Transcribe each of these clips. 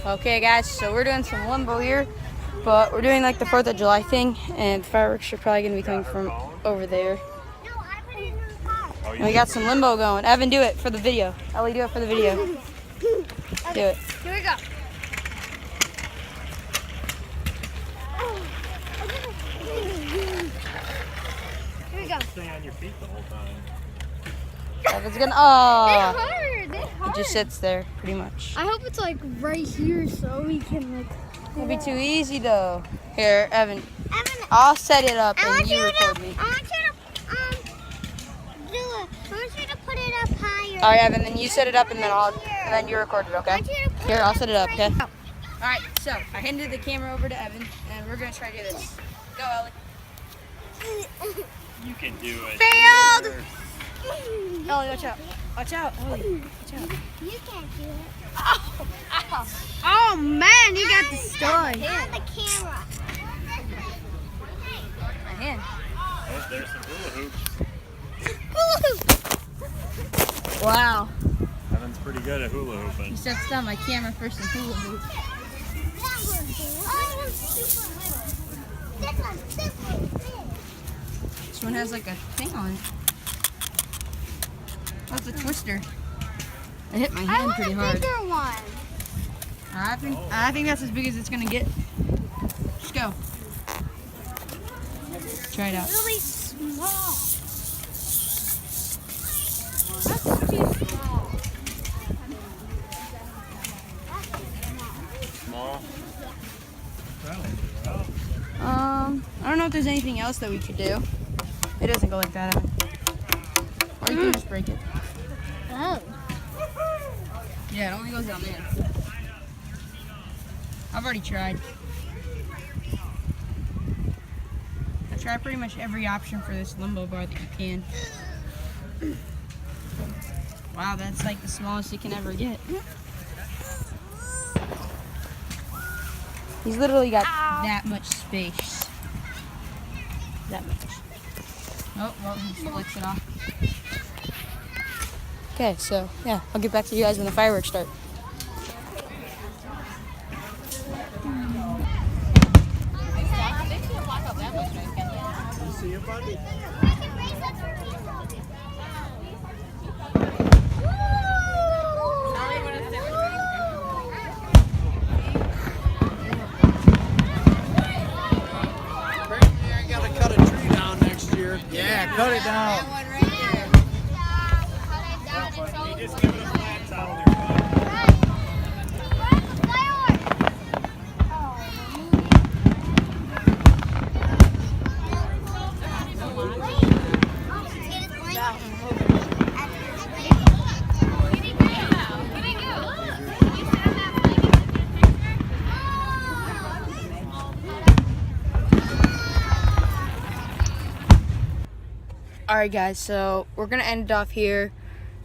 Okay guys, so we're doing some limbo here, but we're doing like the 4th of July thing, and fireworks are probably going to be coming from over there. And we got some limbo going. Evan, do it for the video. Ellie, do it for the video. Do it. Here we go. Here we go. Stay on your feet the whole time. Evan's gonna, oh, They're hard. it just sits there pretty much. I hope it's like right here so we can like. It'll be too easy though. Here, Evan, I'll set it up and you record me. I want you to do it. I want you to put it up higher. All right, Evan, then you set it up and then you record it, okay? Here, I'll set it up, okay? All right, so I handed the camera over to Evan, and we're gonna try to do this. Go, Ellie. You can do it. Failed. Ellie, watch out. Watch out, Ellie. Watch out. You can't do it. Oh man, you got the story. On the camera. My hand. Oh, there's some hula hoops. Wow. Evan's pretty good at hula hooping. He sets down my camera for some hula hoops. This one has like a thing on it. That's a twister. I hit my hand pretty hard. Bigger one. I think that's as big as it's gonna get. Just go. Try it out. Really small. That's too small. Small. I don't know if there's anything else that we could do. It doesn't go like that. Or you can just break it. Oh. Yeah, it only goes down there. I've already tried. I've tried pretty much every option for this limbo bar that you can. Wow, that's like the smallest you can ever get. He's literally got that much space. That much. Oh, well, he flicks it off. Okay, so yeah, I'll get back to you guys when the fireworks start. You see it, buddy? Yeah, cut it down. You just give it a flat towel. Alright guys, so we're gonna end it off here.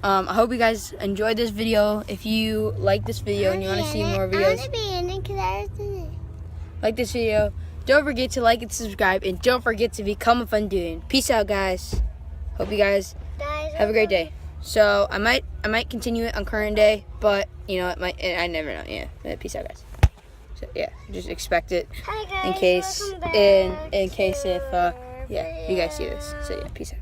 I hope you guys enjoyed this video. If you like this video and you want to see more videos, like this video, don't forget to like and subscribe, and don't forget to become a Fun Dude. Peace out, guys. Hope you guys have a great day. So I might continue it on current day, but you know, it might. I never know. Yeah. Peace out, guys. So yeah, just expect it in case if yeah, you guys see this. So yeah, peace out.